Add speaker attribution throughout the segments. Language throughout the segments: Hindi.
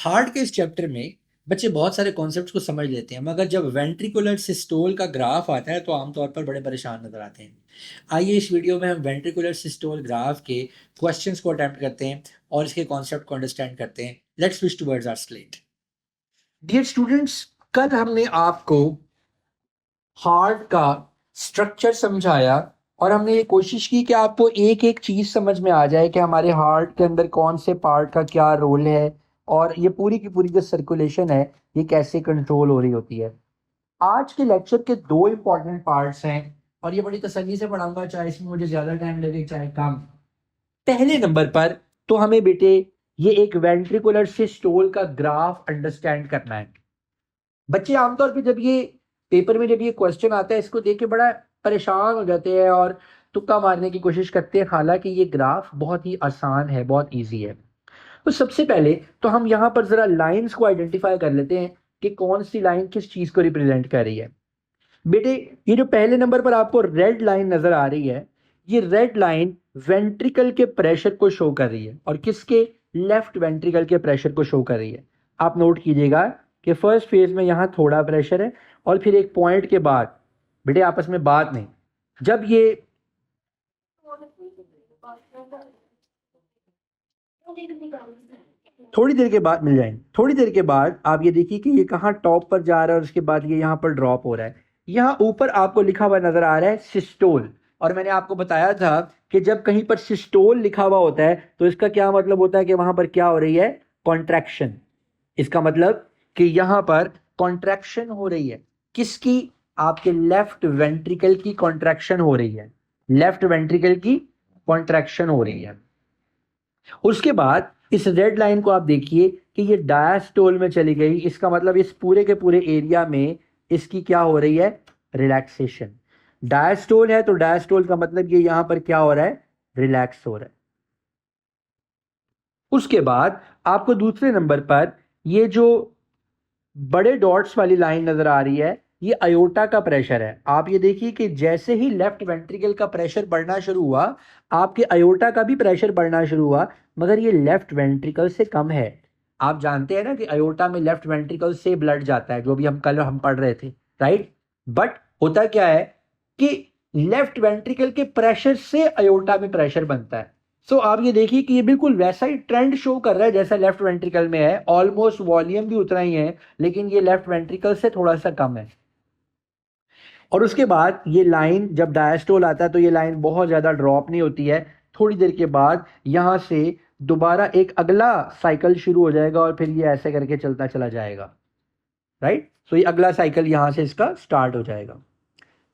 Speaker 1: हार्ट के इस चैप्टर में बच्चे बहुत सारे कॉन्सेप्ट्स को समझ लेते हैं, मगर जब वेंट्रिकुलर सिस्टोल का ग्राफ आता है तो आमतौर पर बड़े परेशान नजर आते हैं। आइए इस वीडियो में हम वेंट्रिकुलर सिस्टोल ग्राफ के क्वेश्चंस को अटेम्प्ट करते हैं और इसके कॉन्सेप्ट को अंडरस्टैंड करते हैं। Let's switch towards our slate. Dear students, कल हमने आपको हार्ट का स्ट्रक्चर समझाया और हमने ये कोशिश की कि आपको एक एक चीज समझ में आ जाए कि हमारे हार्ट के अंदर कौन से पार्ट का क्या रोल है और ये पूरी की पूरी जो सर्कुलेशन है ये कैसे कंट्रोल हो रही होती है। आज के लेक्चर के दो इंपॉर्टेंट पार्ट्स हैं और ये बड़ी तसल्ली से पढ़ाऊंगा, चाहे इसमें मुझे ज्यादा टाइम लगे चाहे कम। पहले नंबर पर तो हमें बेटे ये एक वेंट्रिकुलर सिस्टोल का ग्राफ अंडरस्टैंड करना है। बच्चे आमतौर पे जब ये पेपर में जब ये क्वेश्चन आता है इसको देख के बड़ा परेशान हो जाते हैं और तुक्का मारने की कोशिश करते हैं, हालांकि ये ग्राफ बहुत ही आसान है, बहुत इजी है। तो सबसे पहले तो हम यहाँ पर जरा लाइंस को आइडेंटिफाई कर लेते हैं कि कौन सी लाइन किस चीज को रिप्रेजेंट कर रही है। बेटे ये जो पहले नंबर पर आपको रेड लाइन नजर आ रही है, ये रेड लाइन वेंट्रिकल के प्रेशर को शो कर रही है और किसके, लेफ्ट वेंट्रिकल के प्रेशर को शो कर रही है। आप नोट कीजिएगा कि फर्स्ट फेज में यहां थोड़ा प्रेशर है और फिर एक पॉइंट के बाद बेटे आपस में बात नहीं, जब ये थोड़ी देर के बाद मिल जाएंगे, थोड़ी देर के बाद आप ये देखिए कि ये कहाँ टॉप पर जा रहा है और उसके बाद ये यहाँ पर ड्रॉप हो रहा है। यहाँ ऊपर आपको लिखा हुआ नजर आ रहा है सिस्टोल, और मैंने आपको बताया था कि जब कहीं पर सिस्टोल लिखा हुआ होता है तो इसका क्या मतलब होता है कि वहां पर क्या हो रही है, कॉन्ट्रैक्शन। इसका मतलब कि यहां पर कॉन्ट्रैक्शन हो रही है, किसकी, आपके लेफ्ट वेंट्रिकल की कॉन्ट्रैक्शन हो रही है, लेफ्ट वेंट्रिकल की कॉन्ट्रैक्शन हो रही है। उसके बाद इस रेड लाइन को आप देखिए कि ये डायस्टोल में चली गई, इसका मतलब इस पूरे के पूरे एरिया में इसकी क्या हो रही है, रिलैक्सेशन। डायस्टोल है तो डायस्टोल का मतलब ये यहां पर क्या हो रहा है, रिलैक्स हो रहा है। उसके बाद आपको दूसरे नंबर पर ये जो बड़े डॉट्स वाली लाइन नजर आ रही है, ये अयोटा का प्रेशर है। आप ये देखिए कि जैसे ही लेफ्ट वेंट्रिकल का प्रेशर बढ़ना शुरू हुआ, आपके अयोटा का भी प्रेशर बढ़ना शुरू हुआ, मगर ये लेफ्ट वेंट्रिकल से कम है। आप जानते हैं ना कि अयोटा में लेफ्ट वेंट्रिकल से ब्लड जाता है, जो भी हम कल हम पढ़ रहे थे, राइट। बट होता क्या है कि लेफ्ट वेंट्रिकल के प्रेशर से अयोटा में प्रेशर बनता है। सो आप ये देखिए कि ये बिल्कुल वैसा ही ट्रेंड शो कर रहा है जैसा लेफ्ट वेंट्रिकल में है, ऑलमोस्ट वॉल्यूम भी उतना ही है, लेकिन ये लेफ्ट वेंट्रिकल से थोड़ा सा कम है। और उसके बाद ये लाइन जब डायस्टोल आता है तो ये लाइन बहुत ज्यादा ड्रॉप नहीं होती है, थोड़ी देर के बाद यहां से दोबारा एक अगला साइकिल शुरू हो जाएगा और फिर ये ऐसे करके चलता चला जाएगा, राइट। सो ये अगला साइकिल यहां से इसका स्टार्ट हो जाएगा।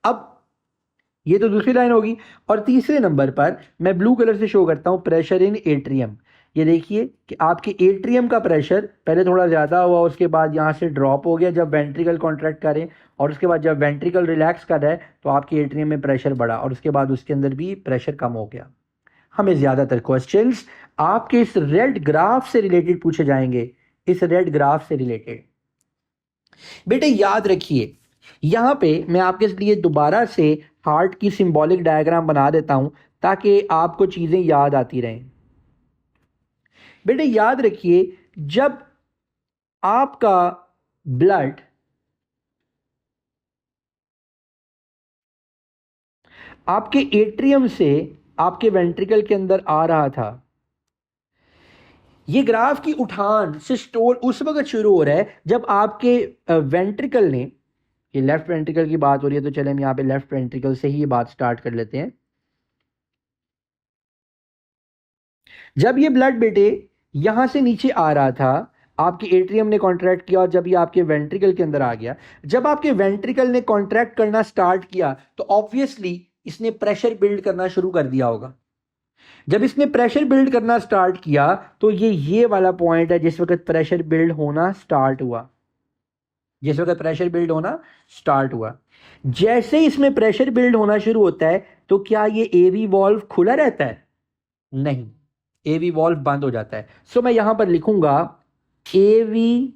Speaker 1: अब ये तो दूसरी लाइन होगी, और तीसरे नंबर पर मैं ब्लू कलर से शो करता हूं प्रेशर इन एट्रियम। ये देखिए कि आपके एट्रियम का प्रेशर पहले थोड़ा ज्यादा हुआ, उसके बाद यहां से ड्रॉप हो गया जब वेंट्रिकल कॉन्ट्रैक्ट करें, और उसके बाद जब वेंट्रिकल रिलैक्स कर रहा है तो आपके एट्रियम में प्रेशर बढ़ा और उसके बाद उसके अंदर भी प्रेशर कम हो गया। हमें ज्यादातर क्वेश्चंस आपके इस रेड ग्राफ से रिलेटेड पूछे जाएंगे, इस रेड ग्राफ से रिलेटेड। बेटे याद रखिए, यहां पे मैं आपके लिए दोबारा से हार्ट की सिंबॉलिक डायग्राम बना देता हूं ताकि आपको चीजें याद आती रहें। बेटे याद रखिए, जब आपका ब्लड आपके एट्रियम से आपके वेंट्रिकल के अंदर आ रहा था, ये ग्राफ की उठान सिस्टोल उस वक्त शुरू हो रहा है जब आपके वेंट्रिकल ने, ये लेफ्ट वेंट्रिकल की बात हो रही है तो चले हम यहाँ पे लेफ्ट वेंट्रिकल से ही ये बात स्टार्ट कर लेते हैं। जब ये ब्लड बेटे यहां से नीचे आ रहा था, आपके एट्रियम ने कॉन्ट्रैक्ट किया और जब ये आपके वेंट्रिकल के अंदर आ गया, जब आपके वेंट्रिकल ने कॉन्ट्रैक्ट करना स्टार्ट किया तो ऑब्वियसली इसने प्रेशर बिल्ड करना शुरू कर दिया होगा। जब इसने प्रेशर बिल्ड करना स्टार्ट किया तो ये वाला पॉइंट है जिस वक्त प्रेशर बिल्ड होना स्टार्ट हुआ, जिस वक्त प्रेशर बिल्ड होना स्टार्ट हुआ। जैसे इसमें प्रेशर बिल्ड होना शुरू होता है तो क्या ये एवी वॉल्व खुला रहता है, नहीं, एवी वॉल्व बंद हो जाता है। सो मैं यहां पर लिखूंगा एवी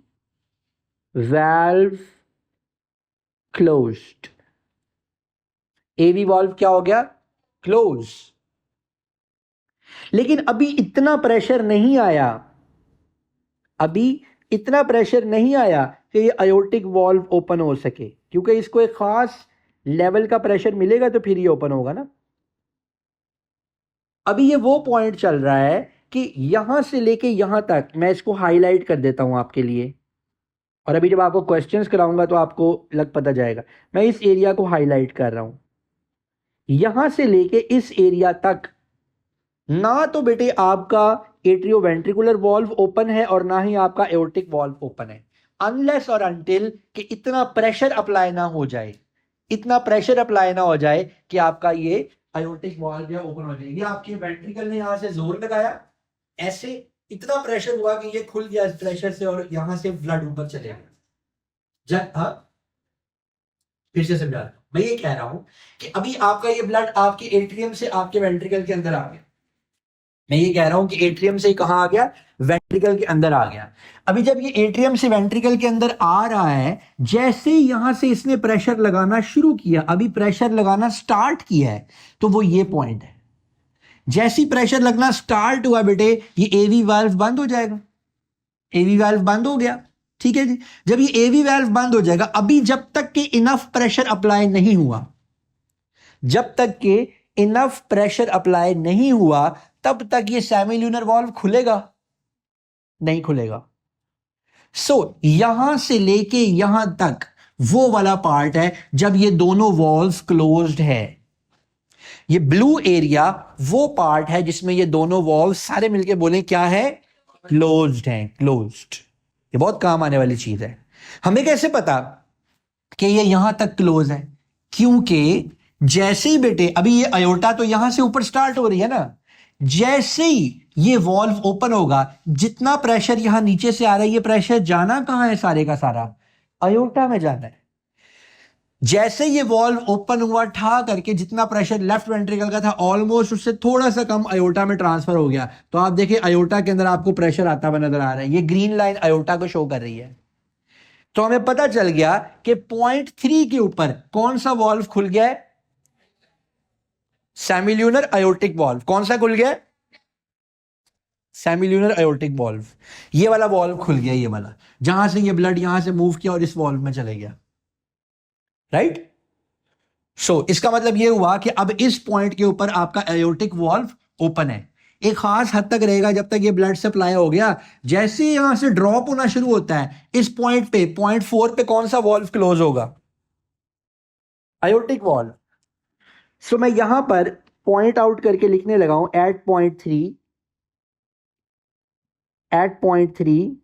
Speaker 1: वैल्व क्लोज्ड। एवी वॉल्व क्या हो गया, क्लोज। लेकिन अभी इतना प्रेशर नहीं आया, अभी इतना प्रेशर नहीं आया कि ये आयोटिक वॉल्व ओपन हो सके, क्योंकि इसको एक खास लेवल का प्रेशर मिलेगा तो फिर ये ओपन होगा ना। अभी ये वो पॉइंट चल रहा है कि यहां से लेके यहां तक, मैं इसको हाईलाइट कर देता हूं आपके लिए, और अभी जब आपको क्वेश्चंस कराऊंगा तो आपको लग पता जाएगा। मैं इस एरिया को हाईलाइट कर रहा हूं, यहां से लेके इस एरिया तक ना तो बेटे आपका एट्रियोवेंट्रिकुलर वॉल्व ओपन है और ना ही आपका एओर्टिक वॉल्व ओपन है, अनलेस और अनटिल कि इतना प्रेशर अप्लाई ना हो जाए, इतना प्रेशर अप्लाई ना हो जाए कि आपका ये आयोटिक वॉल्व या ओपन हो जाए। ये आपके वेंट्रिकल ने यहां से जोर लगाया, ऐसे इतना प्रेशर हुआ कि ये खुल गया इस प्रेशर से और यहां से ब्लड ऊपर चले गया। हाँ, फिर से समझा रहा हूं, मैं ये कह रहा हूं कि अभी आपका ये ब्लड आपके एट्रियम से आपके वेंट्रिकल के अंदर आ गया। मैं ये कह रहा हूं कि एट्रियम से कहां आ गया, वेंट्रिकल के अंदर आ गया। अभी जब ये एट्रियम से वेंट्रिकल के अंदर आ रहा है, जैसे यहां से इसने प्रेशर लगाना शुरू किया, अभी प्रेशर लगाना स्टार्ट किया है, तो वो ये पॉइंट है। जैसी प्रेशर लगना स्टार्ट हुआ बेटे, ये एवी वाल्व बंद हो जाएगा। एवी वाल्व बंद हो गया, ठीक है जी। जब ये एवी वाल्व बंद हो जाएगा, अभी जब तक कि इनफ प्रेशर अप्लाई नहीं हुआ, जब तक कि इनफ प्रेशर अप्लाई नहीं हुआ, तब तक ये सेमील्यूनर वॉल्व खुलेगा नहीं खुलेगा। यहां से लेके यहां तक वो वाला पार्ट है जब ये दोनों वॉल्व क्लोज्ड है। ये ब्लू एरिया वो पार्ट है जिसमें ये दोनों वॉल्व, सारे मिलके बोले क्या है, क्लोज्ड है, क्लोज्ड। ये बहुत काम आने वाली चीज है। हमें कैसे पता कि ये यहां तक क्लोज है? क्योंकि जैसे ही बेटे, अभी ये अयोटा तो यहां से ऊपर स्टार्ट हो रही है ना, जैसे ही ये वॉल्व ओपन होगा, जितना प्रेशर यहां नीचे से आ रहा है, ये प्रेशर जाना कहां है, सारे का सारा अयोटा में जाना है। जैसे ये वॉल्व ओपन हुआ ठा करके, जितना प्रेशर लेफ्ट वेंट्रिकल का था ऑलमोस्ट उससे थोड़ा सा कम अयोटा में ट्रांसफर हो गया। तो आप देखिए अयोटा के अंदर आपको प्रेशर आता हुआ नजर आ रहा है, ये ग्रीन लाइन अयोटा को शो कर रही है। तो हमें पता चल गया कि पॉइंट 3 के ऊपर कौन सा वॉल्व खुल गया है, सेमील्यूनर अयोर्टिक वॉल्व। कौन सा खुल गया? Semilunar aortic valve. ये वाला वॉल्व खुल गया, ये वाला, जहां से ये ब्लड यहां से मूव किया और इस वॉल्व में चले गया, राइट। इसका मतलब ये हुआ कि अब इस पॉइंट के ऊपर आपका अयोर्टिक वॉल्व ओपन है, एक खास हद तक रहेगा जब तक ये ब्लड सप्लाई हो गया। जैसे ही यहां से ड्रॉप होना शुरू होता है, इस पॉइंट पे, पॉइंट 4 पे कौन सा वॉल्व क्लोज होगा? अयोर्टिक वॉल्व। मैं यहां पर पॉइंट आउट करके लिखने लगा हूं, eight point 3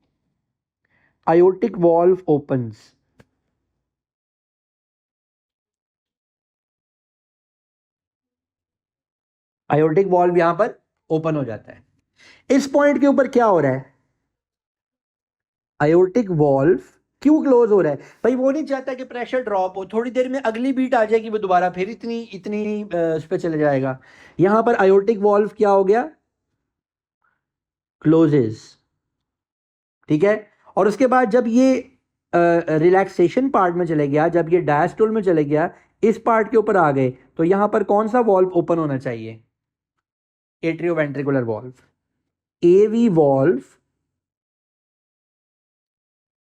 Speaker 1: aortic valve opens। aortic valve यहां पर ओपन हो जाता है। इस पॉइंट के ऊपर क्या हो रहा है? aortic valve क्यों क्लोज हो रहा है? भाई वो नहीं चाहता कि प्रेशर ड्रॉप हो, थोड़ी देर में अगली बीट आ जाएगी, वो दोबारा फिर इतनी इतनी उस पर चले जाएगा। यहां पर aortic valve क्या हो गया? क्लोजेस, ठीक है। और उसके बाद जब ये रिलैक्सेशन पार्ट में चले गया, जब ये डायस्टोल में चले गया, इस पार्ट के ऊपर आ गए, तो यहां पर कौन सा वॉल्व ओपन होना चाहिए? Atrioventricular valve. AV valve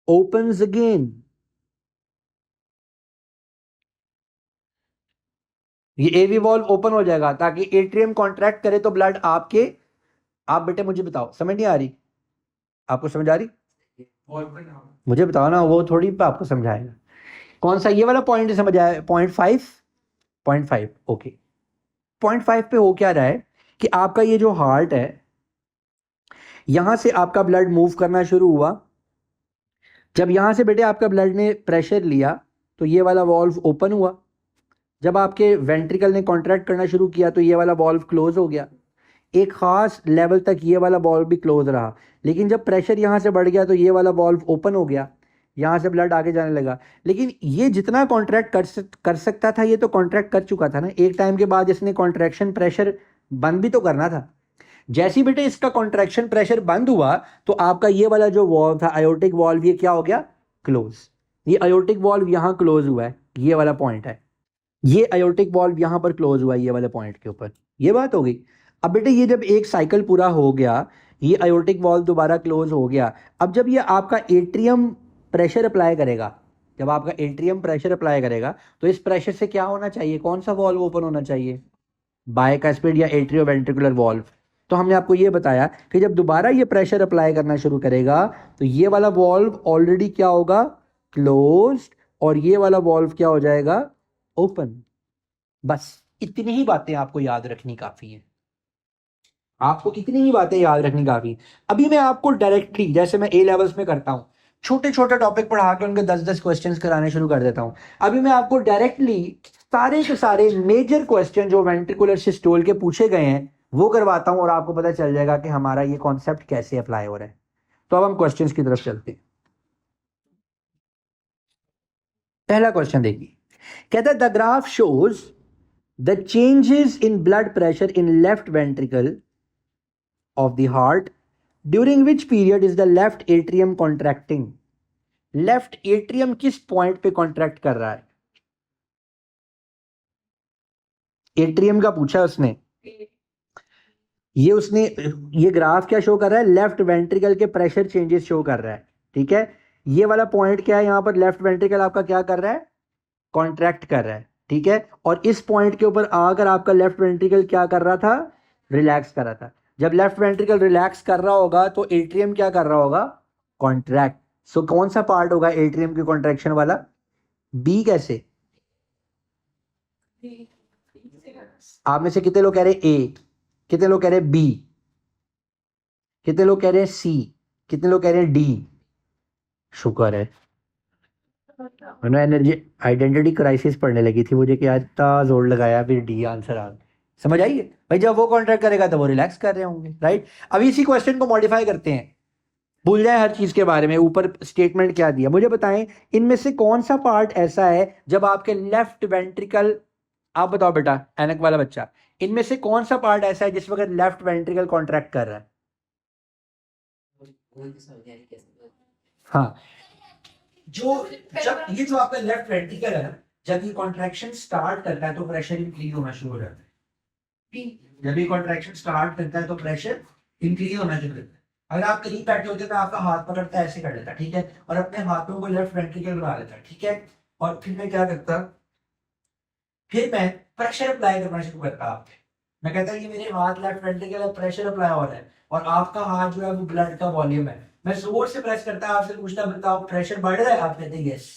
Speaker 1: opens again। ये एवी वॉल्व ओपन हो जाएगा ताकि एट्रियम कॉन्ट्रैक्ट करे तो ब्लड आपके, आप बेटे मुझे बताओ, समझ नहीं आ रही? आपको समझ आ रही? मुझे बताओ ना, वो थोड़ी आपको समझाएगा। कौन सा ये वाला पॉइंट समझ आया? Point 5 okay. पॉइंट 5 पे हो क्या रहा है कि आपका ये जो हार्ट है, यहां से आपका ब्लड मूव करना शुरू हुआ। जब यहां से बेटे आपका ब्लड ने प्रेशर लिया तो ये वाला वॉल्व ओपन हुआ। जब आपके वेंट्रिकल ने कॉन्ट्रैक्ट करना शुरू किया तो ये वाला वॉल्व क्लोज हो गया। एक खास लेवल तक ये वाला वॉल्व भी क्लोज रहा, लेकिन जब प्रेशर यहां से बढ़ गया तो ये वाला वॉल्व ओपन हो गया, यहां से ब्लड आगे जाने लगा। लेकिन ये जितना कॉन्ट्रैक्ट कर सकता था, ये तो कॉन्ट्रैक्ट कर चुका था ना। एक टाइम के बाद इसने कॉन्ट्रैक्शन प्रेशर बंद भी तो करना था। जैसे ही बेटे इसका कॉन्ट्रैक्शन प्रेशर बंद हुआ तो आपका ये वाला जो वॉल्व था अयोर्टिक वॉल्व, ये क्या हो गया? क्लोज। ये अयोर्टिक वॉल्व यहां क्लोज हुआ है, ये वाला पॉइंट है। ये अयोर्टिक वॉल्व यहां पर क्लोज हुआ है, ये वाले पॉइंट के ऊपर। ये बात हो गई। अब बेटे ये जब एक साइकिल पूरा हो गया, ये आयोटिक वॉल्व दोबारा क्लोज हो गया। अब जब ये आपका एट्रियम प्रेशर अप्लाई करेगा, जब आपका एट्रियम प्रेशर अप्लाई करेगा तो इस प्रेशर से क्या होना चाहिए, कौन सा वॉल्व ओपन होना चाहिए, बायकास्पिड या एट्रियोवेंट्रिकुलर वॉल्व। तो हमने आपको ये बताया कि जब दोबारा ये प्रेशर अप्लाई करना शुरू करेगा तो ये वाला वॉल्व ऑलरेडी क्या होगा, क्लोज्ड, और ये वाला वॉल्व क्या हो जाएगा, ओपन। बस इतनी ही बातें आपको याद रखनी काफी है, आपको इतनी ही बातें याद रखनी काफी है। अभी मैं आपको डायरेक्टली, जैसे मैं ए लेवल्स में करता हूं, छोटे छोटे टॉपिक पढ़ा के उनके 10-10 क्वेश्चंस कराने शुरू कर देता हूं। अभी मैं आपको डायरेक्टली सारे के सारे मेजर क्वेश्चन जो वेंट्रिकुलर सिस्टोल के पूछे गए हैं वो करवाता हूं, और आपको पता चल जाएगा कि हमारा ये कॉन्सेप्ट कैसे अप्लाई हो रहा है। तो अब हम क्वेश्चंस की तरफ चलते हैं। पहला क्वेश्चन देखिए, कहता है the graph shows the changes in blood pressure in left ventricle of the heart during which period is the left atrium contracting। Left atrium किस पॉइंट पे कॉन्ट्रैक्ट कर रहा है, एट्रियम का पूछा उसने, ये ग्राफ क्या शो कर रहा है, लेफ्ट वेंट्रिकल के प्रेशर चेंजेस शो कर रहा है। ठीक है, ये वाला पॉइंट क्या है, यहां पर लेफ्ट वेंट्रिकल आपका क्या कर रहा है, कॉन्ट्रैक्ट कर रहा है। ठीक है, और इस पॉइंट के ऊपर आकर आपका लेफ्ट वेंट्रिकल क्या कर रहा था, रिलैक्स कर रहा था। जब लेफ्ट वेंट्रिकल रिलैक्स कर रहा होगा तो एट्रियम क्या कर रहा होगा, कॉन्ट्रैक्ट। सो कौन सा पार्ट होगा एट्रियम की कॉन्ट्रैक्शन वाला, बी। कैसे, आप में से कितने लोग कह रहे ए, कितने लोग कह रहे बी, कितने लोग कह रहे हैं सी, कितने लोग कह रहे हैं डी। शुक्र है, मैंने एनर्जी आइडेंटिटी क्राइसिस पढ़ने लगी थी मुझे कि आज इतना जोर लगाया, फिर डी आंसर आ गया। समझ आइए भाई, जब वो कॉन्ट्रैक्ट करेगा तो वो रिलैक्स कर रहे होंगे, राइट। अब इसी क्वेश्चन को मॉडिफाई करते हैं, भूल जाए हर चीज के बारे में, ऊपर स्टेटमेंट क्या दिया मुझे बताएं, इनमें से कौन सा पार्ट ऐसा है जब आपके लेफ्ट वेंट्रिकल, आप बताओ बेटा एनक वाला बच्चा, इनमें से कौन सा पार्ट ऐसा है जिस वक्त लेफ्ट वेंट्रिकल कॉन्ट्रैक्ट कर रहा है। हाँ, जब ये जो आपका लेफ्ट वेंट्रिकल है ना, जब ये कॉन्ट्रैक्शन स्टार्ट करता है तो प्रेशर इंक्रीज होना शुरू हो जाता है। जब ये कॉन्ट्रैक्शन स्टार्ट करता है तो प्रेशर इंक्रीज होना शुरू होता है। अगर आप करीब बैठे होते तो आपका हाथ पकड़ता है, ऐसे कर लेता, ठीक है, और अपने हाथों को लेफ्ट वेंट्रिकल बना लेता, ठीक है, और फिर मैं क्या करता, फिर मैं प्रेशर अप्लाई करना शुरू करता आप पे। मैं कहता ये मेरे हाथ लेफ्ट वेंट्रिकल है, प्रेशर अप्लाई हो रहा है, और आपका हाथ जो है वो ब्लड का वॉल्यूम है। मैं जोर से प्रेस करता, आपसे पूछता बताओ प्रेशर बढ़ रहा है, आप कहते यस।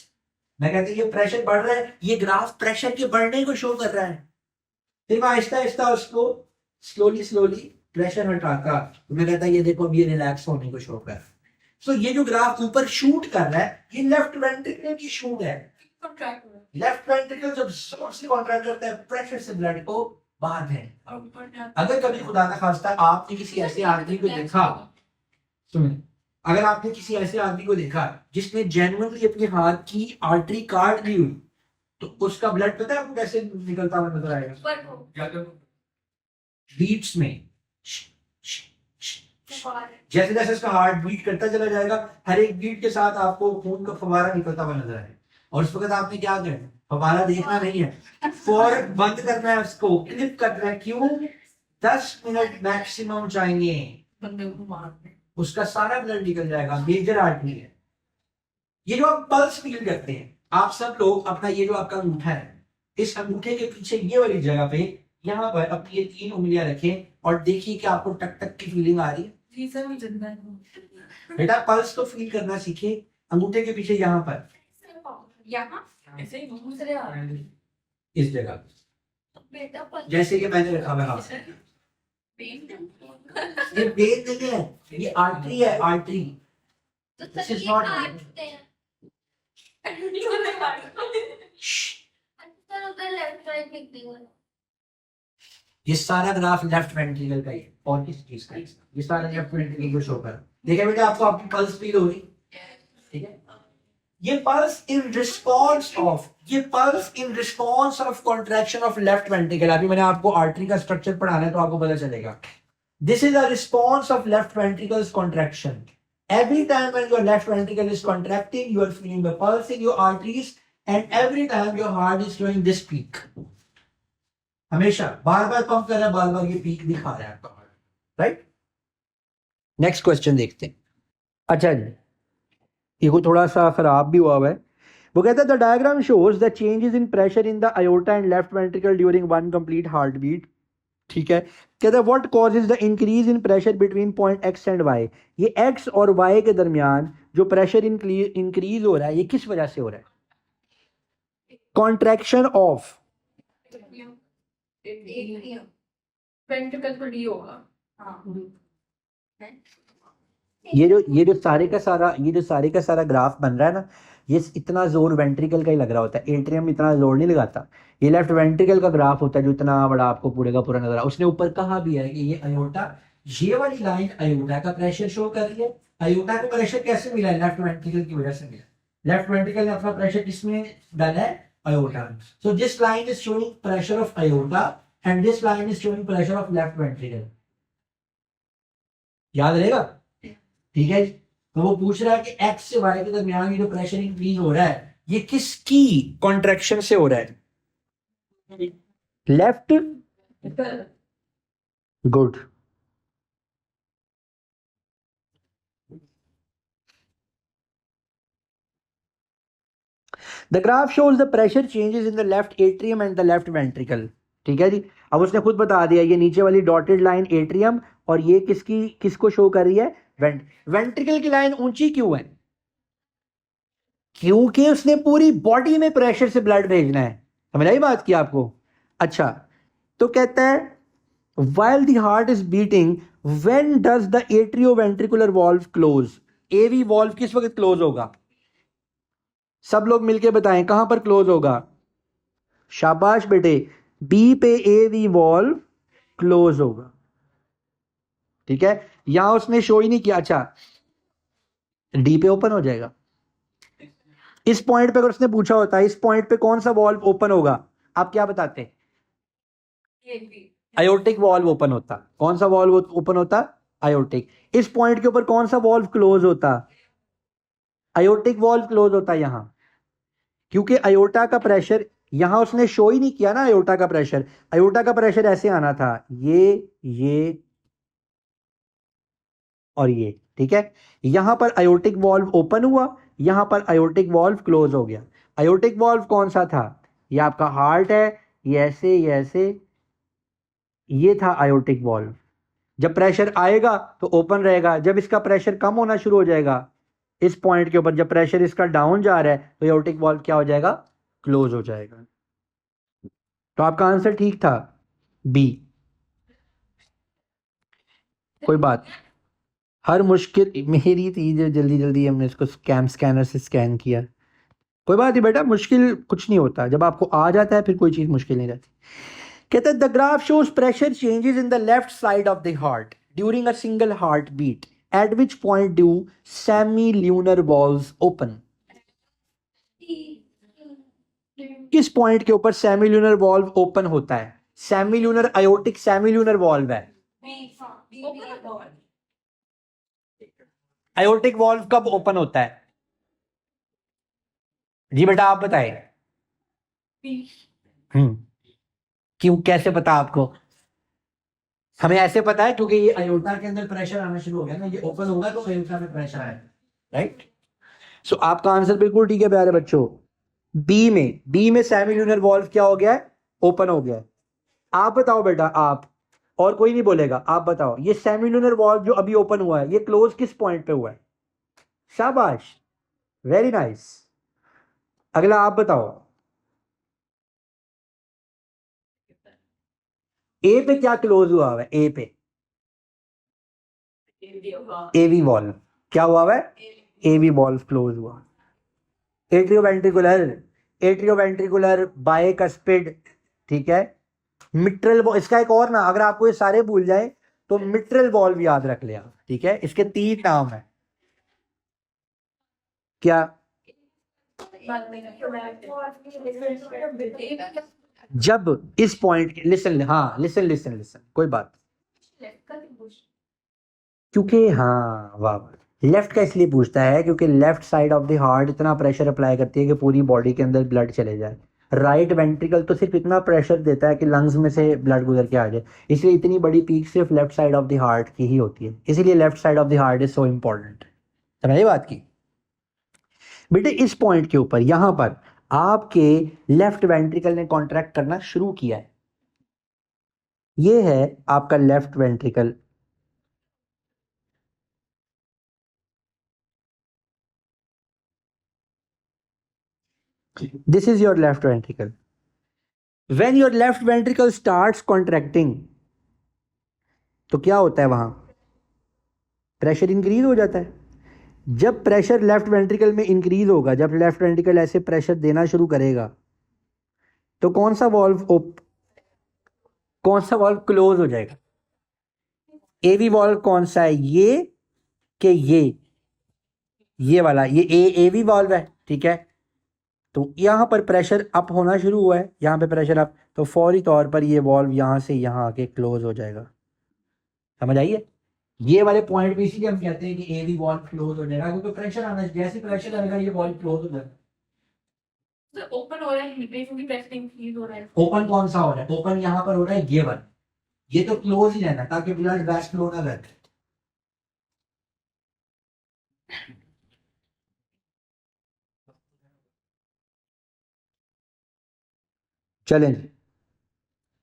Speaker 1: मैं कहते ये प्रेशर बढ़ रहा है, ये ग्राफ प्रेशर के बढ़ने को शो कर रहा है। फिर मैं आहिस्ता आहिस्ता उसको स्लोली स्लोली प्रेशर हटाता, तो मैं कहता ये देखो अब ये रिलैक्स होने को शो कर रहा है। सो ये जो ग्राफ ऊपर शूट कर रहा है ये लेफ्ट वेंट्रिकल की शूट है। लेफ्ट वेंट्रिकल जब जोर से कॉन्ट्रैक्ट करता है प्रेशर से ब्लड को बाहर है। अगर कभी खुदा ना खास्ता आपने किसी ऐसे आदमी को देखा, सुनिए, अगर आपने किसी ऐसे आदमी को देखा जिसने जेन्युइनली अपने हाथ की आर्टरी काट ली हुई, तो उसका ब्लड पता है आपको कैसे निकलता हुआ नजर आएगा, बीट्स में, जैसे जैसे उसका हार्ट बीट करता चला जाएगा, हर एक बीट के साथ आपको खून का फवारा निकलता हुआ नजर आएगा। और उस वक्त आपने क्या करना, फवारा देखना नहीं है, फौरन बंद करना है, उसको क्लिप करना है। क्यों, 10 मिनट मैक्सिमम चाहिए, उसका सारा ब्लड निकल जाएगा, मेजर आर्टरी है। ये जो आप पल्स फील करते हैं आप सब लोग, अपना ये जो आपका अंगूठा है, इस अंगूठे के पीछे ये वाली जगह पे यहाँ पर अपनी ये 3 उंगलियां रखें और देखिए कि आपको टक टक की फीलिंग आ रही है। जी सर, बेटा पल्स तो फील करना सीखे, अंगूठे के पीछे यहाँ पर, इस जगह, जैसे कि मैंने रखा हुआ हाथ, ये वेन नहीं है, ये आर्टरी है, आर्टरी। दिस इज नॉट, ये सारा ग्राफ लेफ्ट वेंट्रिकल का ही है, और किस चीज का, ये सारा लेफ्ट वेंट्रिकल को शो कर। देखिए बेटा आपको आपकी पल्स फील हो रही, ठीक है, ये पल्स इन रिस्पॉन्स ऑफ, ये pulse in response of contraction of left ventricle. अभी मैंने आपको आर्टरी का स्ट्रक्चर पढ़ाना है तो आपको पता चलेगा। This is a response of left ventricle's contraction. Every time when your left ventricle is contracting, you are feeling the pulse in your arteries, and every time your heart is doing this peak. हमेशा बार बार पंप कर रहा है, बार बार ये पीक दिखा रहा है आपका हार्ट, राइट। नेक्स्ट क्वेश्चन देखते हैं। अच्छा जी, ये को थोड़ा सा खराब भी हुआ है। वो कहता है the diagram shows the changes in pressure in the aorta and left ventricle during one complete heartbeat. ठीक है, कहता है what causes the increase in pressure between point X and Y. ये एक्स और वाई के दरमियान जो प्रेशर इंक्रीज हो रहा है ये किस वजह से हो रहा है? कॉन्ट्रैक्शन ऑफ
Speaker 2: वेंट्रिकल को डी होगा।
Speaker 1: ये जो सारे का सारा ग्राफ बन रहा है ना, ये इतना जोर वेंट्रिकल का ही लग रहा होता है, एट्रियम इतना जोर नहीं लगाता। ये लेफ्ट वेंट्रिकल का ग्राफ होता है जो इतना बड़ा आपको पूरे का पूरा नजर आ। उसने ऊपर कहा भी है कि ये अयोटा, ये वाली लाइन अयोटा का प्रेशर शो कर रही है। अयोटा को प्रेशर कैसे मिला है? लेफ्ट वेंट्रिकल की वजह से मिला। लेफ्ट वेंट्रिकल ने अपना प्रेशर किसमें डाला है? अयोटा में। So this line is showing pressure of aorta and this line is showing pressure of left ventricle. याद रहेगा? ठीक है। तो वो पूछ रहा है कि एक्स से वाई के दरमियान ये जो प्रेशर इंक्रीज हो रहा है ये किसकी कॉन्ट्रैक्शन से हो रहा है? Left. Good. The graph shows the pressure changes in the left atrium and the left ventricle. ठीक है जी। अब उसने खुद बता दिया, ये नीचे वाली डॉटेड लाइन एट्रियम और ये किसको शो कर रही है? वेंट्रिकल की लाइन ऊंची क्यों है? क्योंकि उसने पूरी बॉडी में प्रेशर से ब्लड भेजना है। समझ आई बात की आपको? अच्छा, तो कहता है while the heart is beating when does the atrioventricular valve close? AV valve किस वक्त क्लोज होगा? सब लोग मिलके बताएं कहां पर क्लोज होगा? शाबाश बेटे, बी पे AV valve क्लोज होगा। ठीक है, यहां उसने शो ही नहीं किया। अच्छा, डी पे ओपन हो जाएगा। इस पॉइंट पे अगर उसने पूछा होता है इस पॉइंट पे कौन सा वॉल्व ओपन होगा, आप क्या बताते? आयोटिक वॉल्व ओपन होता। कौन सा वॉल्व ओपन होता? आयोटिक। इस पॉइंट के ऊपर कौन सा वॉल्व क्लोज होता? आयोटिक वॉल्व क्लोज होता यहां, क्योंकि अयोटा का प्रेशर यहां उसने शो ही नहीं किया ना। अयोटा का प्रेशर, अयोटा का प्रेशर ऐसे आना था, ये और ये। ठीक है, यहां पर अयोटिक वॉल्व ओपन हुआ, यहां पर अयोटिक वॉल्व क्लोज हो गया। अयोटिक वॉल्व कौन सा था? ये आपका हार्ट है, ये ऐसे ये था अयोटिक वॉल्व। जब प्रेशर आएगा तो ओपन रहेगा, जब इसका प्रेशर कम होना शुरू हो जाएगा इस पॉइंट के ऊपर, जब प्रेशर इसका डाउन जा रहा है तो एओर्टिक वॉल्व क्या हो जाएगा? क्लोज हो जाएगा। तो आपका आंसर ठीक था, बी। कोई बात, हर मुश्किल मेरी थी जो जल्दी जल्दी हमने इसको स्कैनर से स्कैन किया। कोई बात नहीं बेटा, मुश्किल कुछ नहीं होता, जब आपको आ जाता है फिर कोई चीज मुश्किल नहीं रहती। कहते हैं the graph shows pressure changes in the left side of the heart during a single heart beat at which point do semi lunar valves open. किस पॉइंट के ऊपर सेमी ल्यूनर वॉल्व ओपन होता है? Semi lunar aortic semi lunar valve है। आयोटिक वॉल्व कब ओपन होता है? जी बेटा आप बताएं। क्यों, कैसे पता आपको? हमें ऐसे पता है क्योंकि ये अयोटा के अंदर प्रेशर आना शुरू हो गया ना, ये ओपन होगा तो अयोटा में प्रेशर आएगा। राइट। सो आपका आंसर बिल्कुल ठीक है प्यारे बच्चों, बी में सेमी ल्यूनर वॉल्व क्या हो गया है? ओपन हो गया है। आप बताओ बेटा, आप, और कोई नहीं बोलेगा, आप बताओ ये सेमी ल्यूनर वॉल्व जो अभी ओपन हुआ है ये क्लोज किस पॉइंट पे हुआ है? शाबाश, वेरी नाइस। अगला आप बताओ, ए पे क्या क्लोज हुआ है? ए पे एवी वॉल्व क्या हुआ है? एवी वॉल्व क्लोज हुआ। Atrioventricular bicuspid. ठीक है, मिट्रल इसका एक और ना, अगर आपको ये सारे भूल जाए तो मिट्रल वॉल्व याद रख ले आप। ठीक है, इसके 3 नाम है। क्या? जब इस पॉइंट, लिसन, हाँ लिसन, कोई बात, क्योंकि हाँ वाह, लेफ्ट का इसलिए पूछता है क्योंकि left side of the heart इतना प्रेशर अप्लाई करती है कि पूरी बॉडी के अंदर ब्लड चले जाए। राइट वेंट्रिकल तो सिर्फ इतना प्रेशर देता है कि लंग्स में से ब्लड गुजर के आ जाए, इसलिए इतनी बड़ी पीक सिर्फ left side of the heart की ही होती है, इसीलिए left side of the heart is so important. समझिए बात की बेटे। इस पॉइंट के ऊपर यहां पर आपके लेफ्ट वेंट्रिकल ने कॉन्ट्रैक्ट करना शुरू किया है, ये है आपका left ventricle. This is your left ventricle. When your left ventricle starts contracting तो क्या होता है, वहां प्रेशर इंक्रीज हो जाता है। जब प्रेशर लेफ्ट वेंट्रिकल में इंक्रीज होगा, जब लेफ्ट वेंट्रिकल ऐसे प्रेशर देना शुरू करेगा, तो कौन सा वाल्व क्लोज हो जाएगा? एवी वाल्व कौन सा है, ये कि ये वाला, ये एवी वाल्व है, ठीक है। तो यहां पर प्रेशर अप होना शुरू हुआ है, यहां पे प्रेशर अप, तो फौरी तौर पर ये वाल्व यहां से यहां आके क्लोज हो जाएगा। समझ आइए, ये वाले पॉइंट पे इसीलिए हम कहते हैं कि एवी वाल्व क्लोज हो जाएगा, क्योंकि प्रेशर आना, जैसे प्रेशर आएगा ये वाल्व क्लोज हो जाएगा।
Speaker 2: तो ओपन हो रहा है, क्योंकि प्रेशर इंक्रीज हो रहा है।
Speaker 1: ओपन कौन सा हो रहा है? ओपन यहां पर हो रहा है ये वाला, ये तो क्लोज ही रहना ताकि ब्लड बैक फ्लो ना करे। चलें,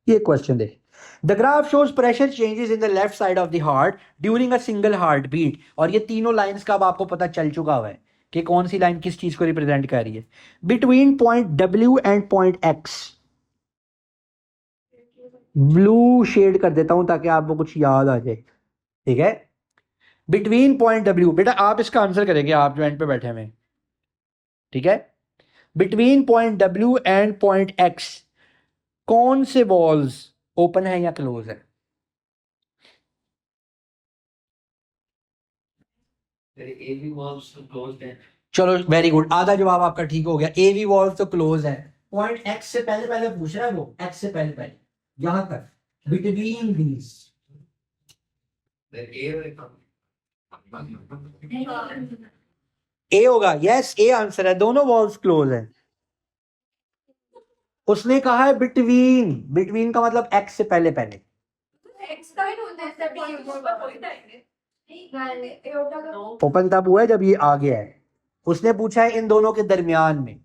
Speaker 1: ये क्वेश्चन देख। The graph shows pressure changes in the left side of the heart during a single heart beat. और ये तीनों लाइंस का अब आपको पता चल चुका हुआ है कि कौन सी लाइन किस चीज को रिप्रेजेंट कर रही है। Between point W and point X, blue shade कर देता हूं ताकि आपको कुछ याद आ जाए, ठीक है। बिटवीन पॉइंट डब्ल्यू, बेटा आप इसका आंसर करेंगे, आप जो एंड पे बैठे हुए, ठीक है। Between point W and point x कौन से वॉल्स ओपन है या क्लोज है? चलो वेरी गुड, आधा जवाब आपका ठीक हो गया, एवी वॉल्व तो क्लोज है। पॉइंट एक्स से पहले पहले पूछ रहा है वो, एक्स से पहले पहले यहां तक, बिटवीन दीज ए होगा। यस, ए आंसर है, दोनों वॉल्व्स क्लोज है। उसने कहा है बिटवीन, बिटवीन का मतलब एक्स से पहले पहले। ओपन तब हुआ है जब ये आ गया है। उसने पूछा है इन दोनों के दरमियान में,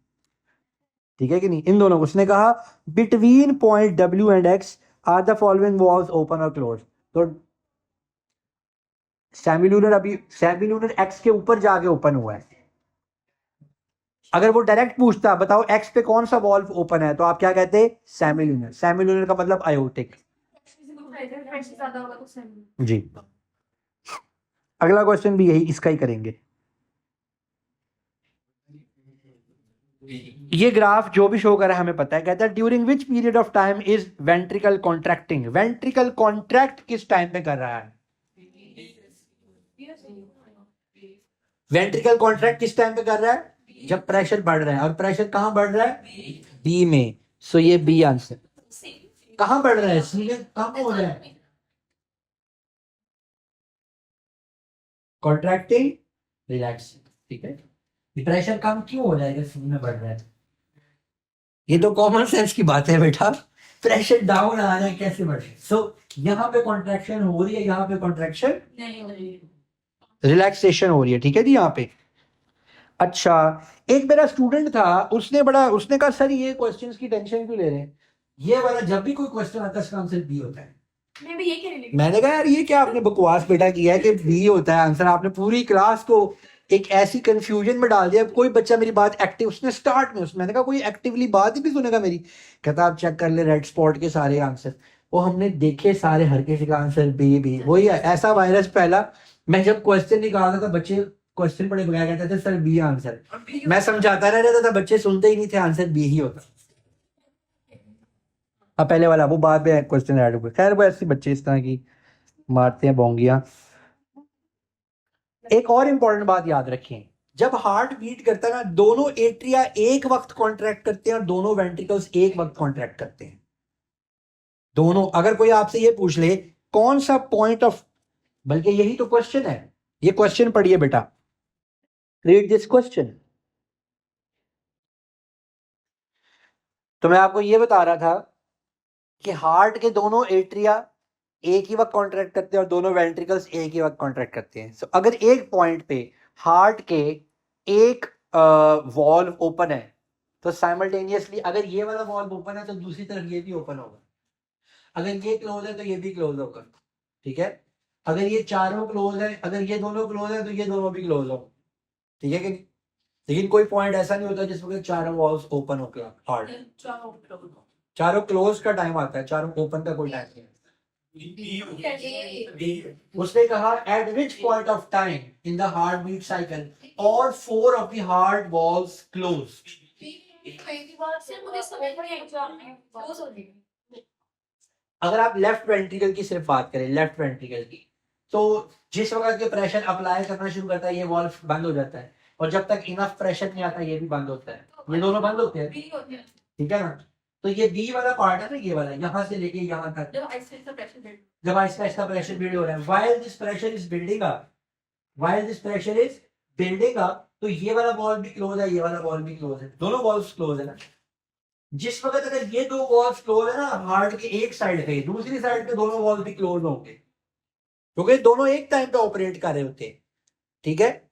Speaker 1: ठीक है कि नहीं, इन दोनों को। उसने कहा between point W and X are the following valves open और क्लोज। तो सेमिलुनर, अभी सेमिलुनर एक्स के ऊपर जाके ओपन हुआ है। अगर वो डायरेक्ट पूछता बताओ एक्स पे कौन सा वॉल्व ओपन है, तो आप क्या कहते? सेमिलुनर। सेमिलुनर का मतलब आयोटिक। जी, अगला क्वेश्चन भी यही, इसका ही करेंगे। ये ग्राफ जो भी शो कर रहा है हमें पता है, कहता है during which period of time is ventricle contracting. Ventricle contract किस टाइम पे कर रहा है? वेंट्रिकल कॉन्ट्रैक्ट किस टाइम पे कर रहा है? जब प्रेशर बढ़ रहा है। और प्रेशर कहां बढ़ रहा है? बी में। सो ये बी आंसर। कहां बढ़ रहा है? सी में कम हो रहा है, कॉन्ट्रैक्टिंग रिलैक्सिंग, ठीक है। प्रेशर कम क्यों हो जाएगा सी में बढ़ रहा है? ये तो कॉमन सेंस की बात है बेटा, प्रेशर डाउन आ रहा है कैसे बढ़े? सो यहाँ पे कॉन्ट्रैक्शन हो रही है, यहाँ पे कॉन्ट्रैक्शन
Speaker 2: नहीं हो रही,
Speaker 1: रिलैक्सेशन हो रही है, ठीक है जी यहाँ पे। अच्छा, एक मेरा स्टूडेंट था, उसने कहा सर ये क्वेश्चंस की टेंशन क्यों ले रहे हैं, ये वाला जब भी कोई क्वेश्चन आता है इसका आंसर बी होता है। मैंने कहा यार ये क्या आपने बकवास बेटा किया है कि बी होता है आंसर, आपने पूरी क्लास को एक ऐसी कंफ्यूजन में डाल दिया। कोई बच्चा मेरी बात एक्टिव, उसने स्टार्ट में मैंने कहा कोई एक्टिवली बात ही भी सुनेगा मेरी? कहता आप चेक कर ले रेड स्पॉट के सारे आंसर, वो हमने देखे सारे, हर किसी का आंसर बी। वही है, ऐसा वायरस फैला। मैं जब क्वेश्चन निकालता था बच्चे क्वेश्चन पढ़े बगैर कहते थे सर बी आंसर, मैं समझाता रहता था, बच्चे सुनते ही नहीं थे, आंसर बी ही होता। अब पहले वाला वो बाद में क्वेश्चन ऐड हुए, खैर वो ऐसे बच्चे इस तरह की मारते हैं बोंगियां। एक और इंपॉर्टेंट बात याद रखें, जब हार्ट बीट करता है ना, दोनों एट्रिया एक वक्त कॉन्ट्रैक्ट करते हैं और दोनों वेंट्रिकल्स एक वक्त कॉन्ट्रैक्ट करते हैं, दोनों। अगर कोई आपसे ये पूछ ले कौन सा पॉइंट ऑफ, बल्कि यही तो क्वेश्चन है, ये क्वेश्चन पढ़िए बेटा, रीड दिस क्वेश्चन। तो मैं आपको ये बता रहा था कि हार्ट के दोनों एट्रिया एक ही वक्त कॉन्ट्रैक्ट करते हैं और दोनों वेंट्रिकल्स एक ही वक्त कॉन्ट्रैक्ट करते हैं। सो अगर एक पॉइंट पे हार्ट के एक वॉल्व ओपन है तो साइमल्टेनियसली अगर ये वाला वॉल्व ओपन है तो दूसरी तरफ ये भी ओपन होगा, अगर ये क्लोज है तो ये भी क्लोज होगा, ठीक है। अगर ये चारों क्लोज है, अगर ये दोनों क्लोज है तो ये दोनों भी क्लोज हो, ठीक है कि नहीं? लेकिन कोई पॉइंट ऐसा नहीं होता जिसमें चारों वॉल्व्स ओपन हो गया हार्ट, चारों क्लोज का टाइम आता है, चारों ओपन का कोई टाइम नहीं है। उसने कहा at which point of time in the heart beat cycle all four of the heart valves close. अगर आप लेफ्ट वेंट्रिकल की सिर्फ बात करें, लेफ्ट वेंट्रिकल की, तो जिस वक्त ये प्रेशर अप्लाई करना शुरू करता है ये वॉल्व बंद हो जाता है, और जब तक इनफ प्रेशर नहीं आता ये भी बंद होता है, ये दोनों बंद होते हैं, ठीक है ना। तो ये बी वाला पार्ट है ना, ये वाला यहाँ से लेके यहाँ तक जब आहिस्ता आहिस्ता प्रेशर बिल्ड हो रहा है, while this pressure is building up, while this pressure is building up, तो ये वाला वॉल्व भी क्लोज है, ये वाला वॉल्व भी क्लोज है, दोनों वॉल्व्स क्लोज है ना। जिस वक्त अगर ये दो वॉल्व्स क्लोज है ना हार्ट के एक साइड पे, दूसरी साइड पे दोनों वॉल्व भी क्लोज होंगे, क्योंकि दोनों एक टाइम पे ऑपरेट कर रहे होते हैं, ठीक है।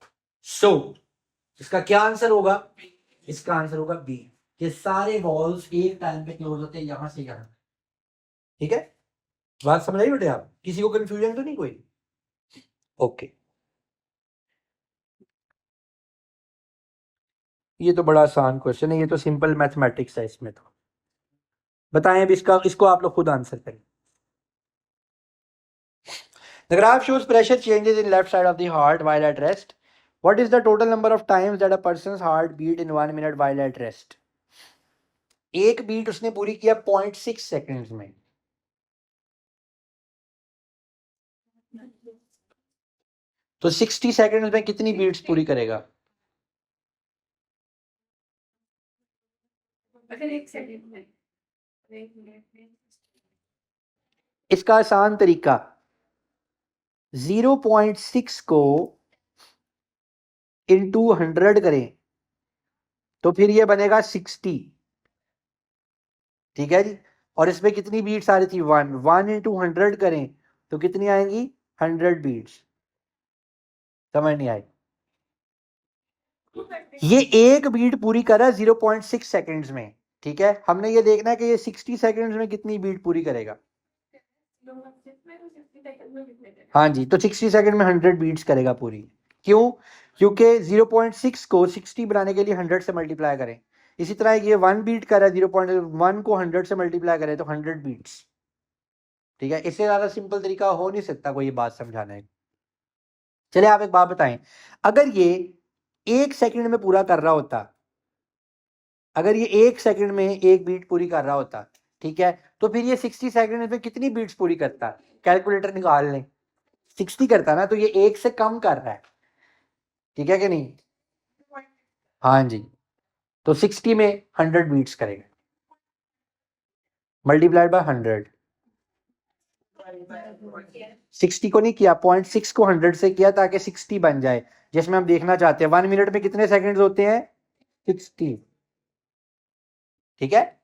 Speaker 1: सो इसका क्या आंसर होगा? इसका आंसर होगा बी, कि सारे वॉल्व्स एक टाइम पे क्लोज होते हैं यहां से यहां, ठीक है। बात समझ आई बेटे? आप किसी को कंफ्यूजन तो नहीं कोई? ओके, ये तो बड़ा आसान क्वेश्चन है, ये तो सिंपल मैथमेटिक्स है, इसमें तो बताएं अब इसको आप लोग खुद आंसर करें। The graph shows pressure changes in left side of the heart while at rest. What is the total number of times that a person's heart beat in 1 minute while at rest? एक बीट उसने पूरी किया 0.6 सेकंड्स में, तो 60 सेकंड्स में कितनी बीट्स पूरी करेगा? इसका आसान तरीका 0.6 को इंटू 100 करें तो फिर ये बनेगा 60, ठीक है जी। और इसमें कितनी बीट्स आ रही थी? 1 इंटू 100 करें तो कितनी आएंगी? 100 बीट्स। समझ नहीं आई? ये एक बीट पूरी करा 0.6 सेकंड्स में, ठीक है। हमने ये देखना है कि ये 60 सेकंड्स में कितनी बीट पूरी करेगा। हाँ जी, तो 60 सेकंड में 100 बीट्स करेगा पूरी। क्यों? क्योंकि 0.6 को 60 बनाने के लिए 100 से मल्टीप्लाई करें। इसी तरह ये 1 बीट कर रहा है, 0.1 को 100 से मल्टीप्लाई करें तो 100 बीट्स, ठीक है। इससे ज्यादा सिंपल तरीका हो नहीं सकता कोई ये बात समझाने। चलिए आप एक बात बताएं, अगर ये 1 सेकंड में पूरा कर रहा होता, अगर ये 1 सेकंड में एक बीट पूरी कर रहा होता, ठीक है, तो फिर ये 60 सेकंड में कितनी बीट्स पूरी करता? कैलकुलेटर निकाल लें, 60 करता ना, तो ये 1 से कम कर रहा है, ठीक है कि नहीं? हाँ जी, तो 60 में 100 बीट्स करेगा, मल्टीप्लाइड बाय 100। 60 को नहीं किया, 0.6 को 100 से किया ताकि 60 बन जाए, जिसमें हम देखना चाहते हैं 1 मिनट में कितने सेकंड्स होते हैं? 60, ठीक है।